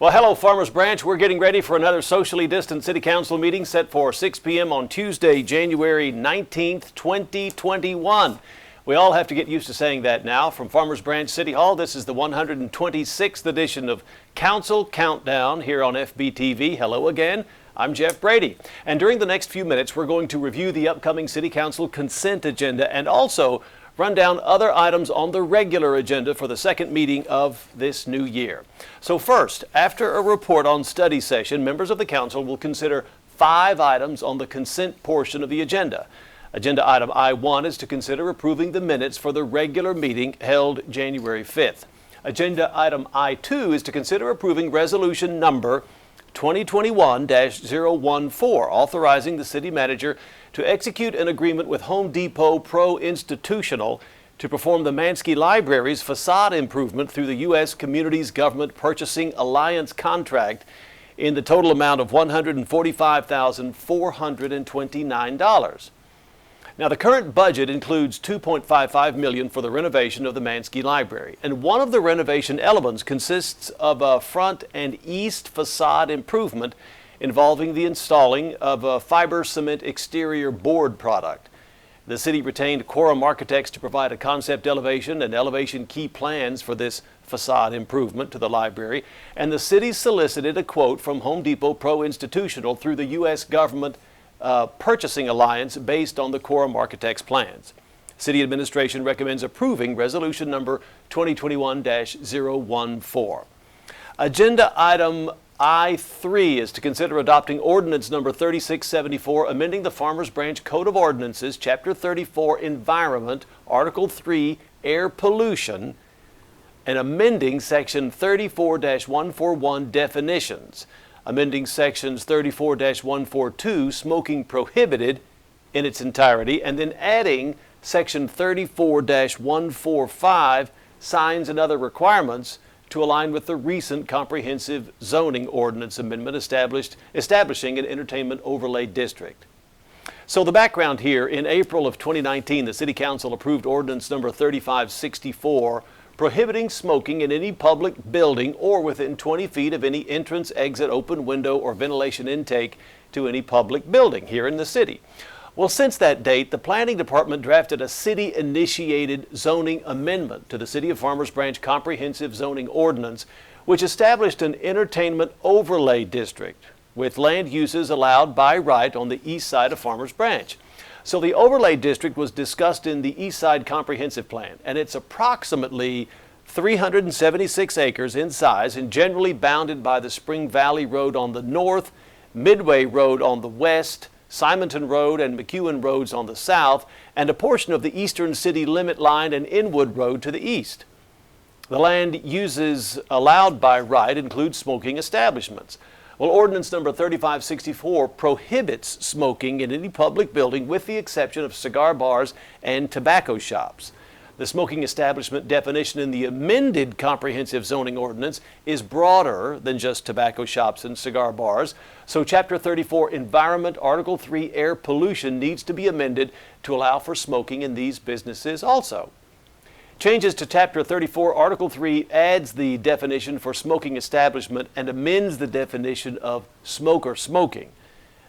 Well, hello, Farmers Branch. We're getting ready for another socially distant City Council meeting set for 6 p.m. on Tuesday, January 19th, 2021. We all have to get used to saying that now. From Farmers Branch City Hall, this is the 126th edition of Council Countdown here on FBTV. Hello again. I'm Jeff Brady. And during the next few minutes, we're going to review the upcoming City Council consent agenda and also run down other items on the regular agenda for the second meeting of this new year. So first, after a report on study session, members of the council will consider 5 items on the consent portion of the agenda. Agenda item I-1 is to consider approving the minutes for the regular meeting held January 5th. Agenda item I-2 is to consider approving resolution number 2021-014, authorizing the city manager to execute an agreement with Home Depot Pro Institutional to perform the Manske Library's facade improvement through the U.S. Communities Government Purchasing Alliance contract in the total amount of $145,429. Now, the current budget includes $2.55 million for the renovation of the Manske Library, and one of the renovation elements consists of a front and east facade improvement involving the installing of a fiber cement exterior board product. The city retained Quorum Architects to provide a concept elevation and elevation key plans for this facade improvement to the library, and the city solicited a quote from Home Depot Pro Institutional through the U.S. Government Purchasing Alliance based on the Quorum Architects plans. City administration recommends approving resolution number 2021-014. Agenda item I-3 is to consider adopting ordinance number 3674, amending the Farmers Branch Code of Ordinances, Chapter 34, Environment, Article 3, Air Pollution, and amending Section 34-141, Definitions, amending Sections 34-142, Smoking Prohibited, in its entirety, and then adding Section 34-145, Signs and Other Requirements, to align with the recent comprehensive zoning ordinance amendment establishing an entertainment overlay district. So the background here, in April of 2019, the City Council approved ordinance number 3564, prohibiting smoking in any public building or within 20 feet of any entrance, exit, open window, or ventilation intake to any public building here in the city. Well, since that date, the Planning Department drafted a city-initiated zoning amendment to the City of Farmers Branch Comprehensive Zoning Ordinance, which established an entertainment overlay district with land uses allowed by right on the east side of Farmers Branch. So the overlay district was discussed in the East Side Comprehensive Plan, and it's approximately 376 acres in size and generally bounded by the Spring Valley Road on the north, Midway Road on the west, Simonton Road and McEwen Roads on the south, and a portion of the eastern city limit line and Inwood Road to the east. The land uses allowed by right include smoking establishments. Well, ordinance number 3564 prohibits smoking in any public building with the exception of cigar bars and tobacco shops. The smoking establishment definition in the amended comprehensive zoning ordinance is broader than just tobacco shops and cigar bars. So Chapter 34 Environment, Article 3 Air Pollution needs to be amended to allow for smoking in these businesses also. Changes to Chapter 34, Article 3 adds the definition for smoking establishment and amends the definition of smoker smoking.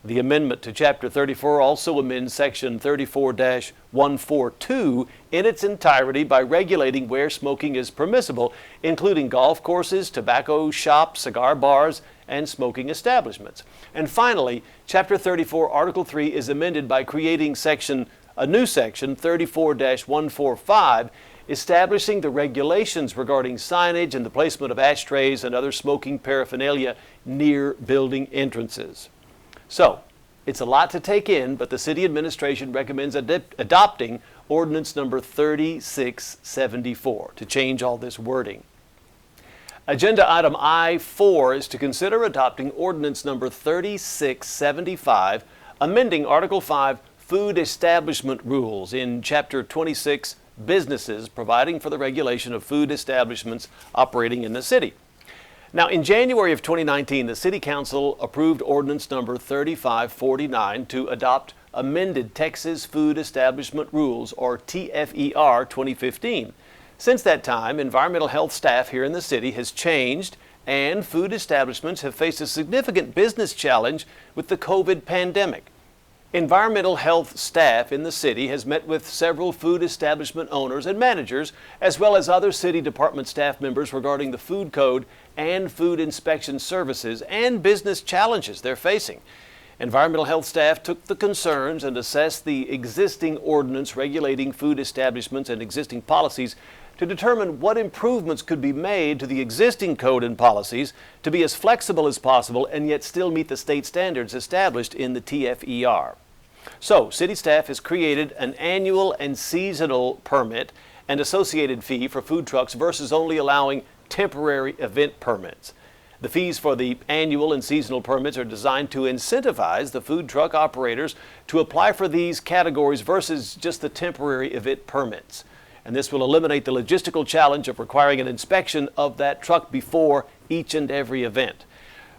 The amendment to Chapter 34 also amends Section 34-142 in its entirety by regulating where smoking is permissible, including golf courses, tobacco shops, cigar bars, and smoking establishments. And finally, Chapter 34, Article 3 is amended by creating a new section 34-145, establishing the regulations regarding signage and the placement of ashtrays and other smoking paraphernalia near building entrances. So, it's a lot to take in, but the city administration recommends adopting ordinance number 3674 to change all this wording. Agenda item I-4 is to consider adopting ordinance number 3675, amending Article 5 Food Establishment Rules in Chapter 26 Businesses, providing for the regulation of food establishments operating in the city. Now, in January of 2019, the City Council approved ordinance number 3549 to adopt amended Texas Food Establishment Rules, or TFER 2015. Since that time, environmental health staff here in the city has changed and food establishments have faced a significant business challenge with the COVID pandemic. Environmental health staff in the city has met with several food establishment owners and managers, as well as other city department staff members regarding the food code and food inspection services and business challenges they're facing. Environmental health staff took the concerns and assessed the existing ordinance regulating food establishments and existing policies to determine what improvements could be made to the existing code and policies to be as flexible as possible and yet still meet the state standards established in the TFER. So, city staff has created an annual and seasonal permit and associated fee for food trucks versus only allowing temporary event permits. The fees for the annual and seasonal permits are designed to incentivize the food truck operators to apply for these categories versus just the temporary event permits. And this will eliminate the logistical challenge of requiring an inspection of that truck before each and every event.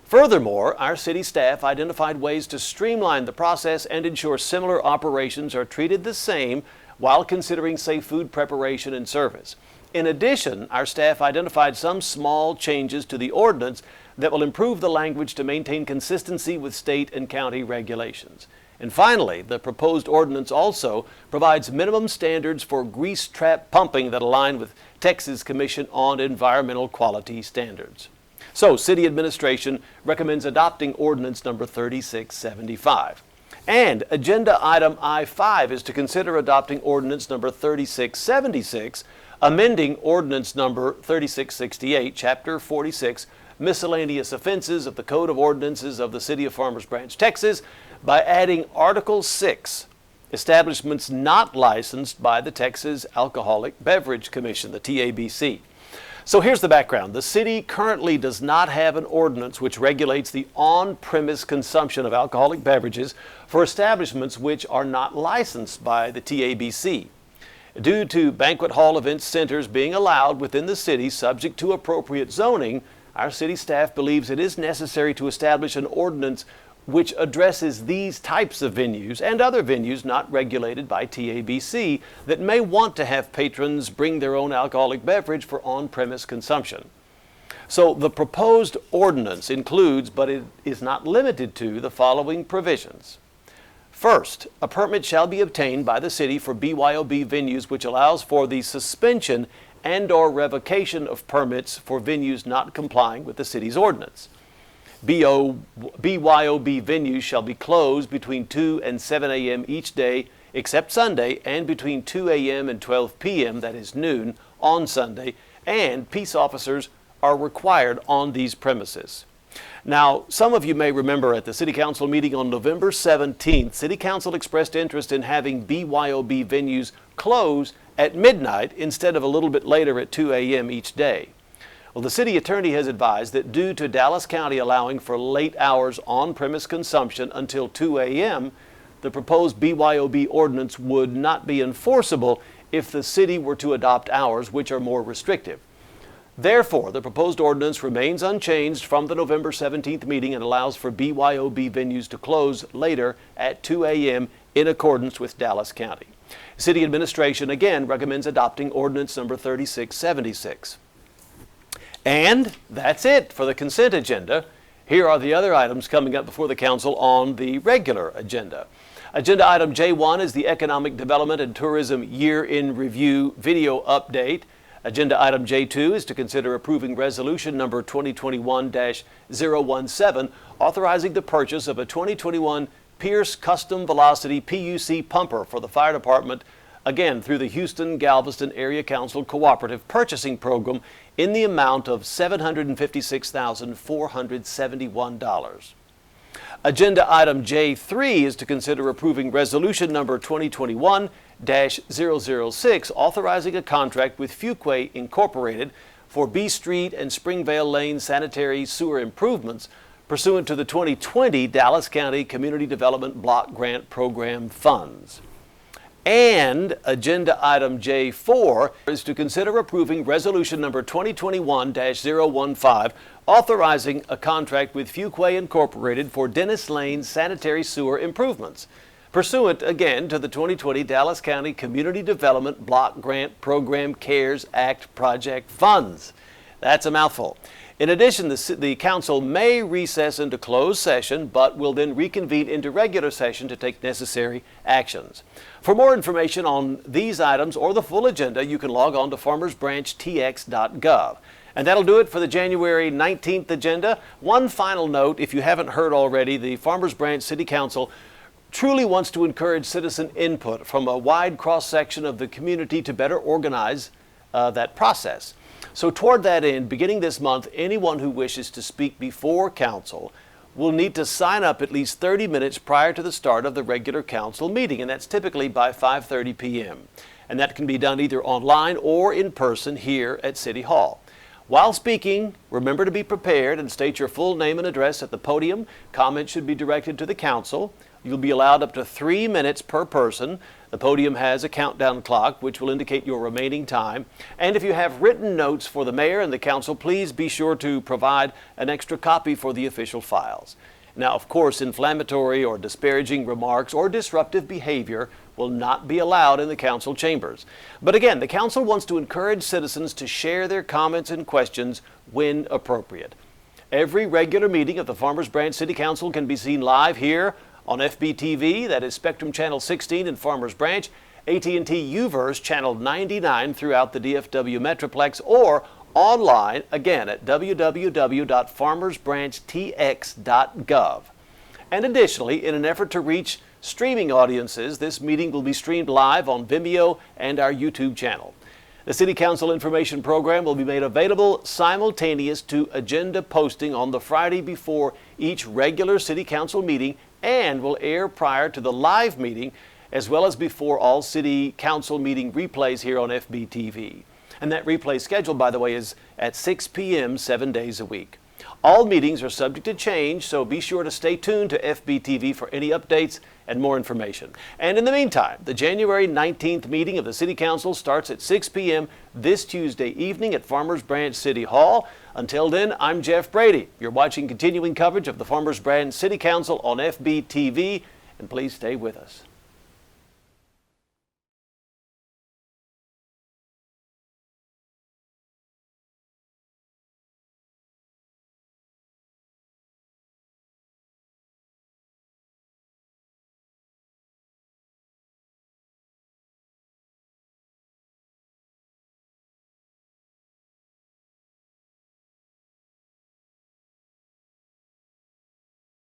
Furthermore, our city staff identified ways to streamline the process and ensure similar operations are treated the same while considering safe food preparation and service. In addition, our staff identified some small changes to the ordinance that will improve the language to maintain consistency with state and county regulations. And finally, the proposed ordinance also provides minimum standards for grease trap pumping that align with Texas Commission on Environmental Quality Standards. So, City Administration recommends adopting ordinance number 3675. And agenda item I-5 is to consider adopting ordinance number 3676, amending ordinance number 3668, Chapter 46, Miscellaneous Offenses of the Code of Ordinances of the City of Farmers Branch, Texas, by adding Article 6, establishments not licensed by the Texas Alcoholic Beverage Commission, the TABC. So here's the background. The city currently does not have an ordinance which regulates the on-premise consumption of alcoholic beverages for establishments which are not licensed by the TABC. Due to banquet hall event centers being allowed within the city subject to appropriate zoning, our city staff believes it is necessary to establish an ordinance which addresses these types of venues and other venues not regulated by TABC that may want to have patrons bring their own alcoholic beverage for on-premise consumption. So the proposed ordinance includes, but it is not limited to, the following provisions. First, a permit shall be obtained by the city for BYOB venues which allows for the suspension and/or revocation of permits for venues not complying with the city's ordinance. BYOB venues shall be closed between 2 and 7 a.m. each day except Sunday, and between 2 a.m. and 12 p.m., that is noon, on Sunday, and peace officers are required on these premises. Now, some of you may remember at the City Council meeting on November 17th, City Council expressed interest in having BYOB venues close at midnight instead of a little bit later at 2 a.m. each day. Well, the city attorney has advised that due to Dallas County allowing for late hours on-premise consumption until 2 a.m., the proposed BYOB ordinance would not be enforceable if the city were to adopt hours which are more restrictive. Therefore, the proposed ordinance remains unchanged from the November 17th meeting and allows for BYOB venues to close later at 2 a.m. in accordance with Dallas County. City Administration again recommends adopting ordinance number 3676. And that's it for the consent agenda. Here are the other items coming up before the council on the regular agenda. Agenda item J1 is the Economic Development and Tourism Year in Review video update. Agenda item J2 is to consider approving resolution number 2021-017, authorizing the purchase of a 2021 Pierce Custom Velocity PUC pumper for the fire department, again through the Houston-Galveston Area Council Cooperative Purchasing Program in the amount of $756,471. Agenda item J3 is to consider approving resolution number 2021-006, authorizing a contract with Fuquay Incorporated for B Street and Springvale Lane sanitary sewer improvements pursuant to the 2020 Dallas County Community Development Block Grant Program funds. And agenda item J4 is to consider approving resolution number 2021-015, authorizing a contract with Fuquay Incorporated for Dennis Lane sanitary sewer improvements, pursuant again to the 2020 Dallas County Community Development Block Grant Program CARES Act project funds. That's a mouthful. In addition, the council may recess into closed session, but will then reconvene into regular session to take necessary actions. For more information on these items or the full agenda, you can log on to farmersbranchtx.gov. And that'll do it for the January 19th agenda. One final note, if you haven't heard already, the Farmers Branch City Council truly wants to encourage citizen input from a wide cross-section of the community to better organize that process. So toward that end, beginning this month, anyone who wishes to speak before council will need to sign up at least 30 minutes prior to the start of the regular council meeting, and that's typically by 5:30 p.m. And that can be done either online or in person here at City Hall. While speaking, remember to be prepared and state your full name and address at the podium. Comments should be directed to the council. You'll be allowed up to 3 minutes per person. The podium has a countdown clock which will indicate your remaining time. And if you have written notes for the mayor and the council, please be sure to provide an extra copy for the official files. Now, of course, inflammatory or disparaging remarks or disruptive behavior will not be allowed in the council chambers. But again, the council wants to encourage citizens to share their comments and questions when appropriate. Every regular meeting of the Farmers Branch City Council can be seen live here on FBTV, that is Spectrum Channel 16 in Farmers Branch, AT&T UVerse Channel 99 throughout the DFW Metroplex, or online, again, at www.farmersbranchtx.gov. And additionally, in an effort to reach streaming audiences, this meeting will be streamed live on Vimeo and our YouTube channel. The City Council Information Program will be made available simultaneous to agenda posting on the Friday before each regular City Council meeting and will air prior to the live meeting as well as before all City Council meeting replays here on FBTV. And that replay schedule, by the way, is at 6 p.m. 7 days a week. All meetings are subject to change, so be sure to stay tuned to FBTV for any updates and more information. And in the meantime, the January 19th meeting of the City Council starts at 6 p.m. this Tuesday evening at Farmers Branch City Hall. Until then, I'm Jeff Brady. You're watching continuing coverage of the Farmers Branch City Council on FBTV, and please stay with us.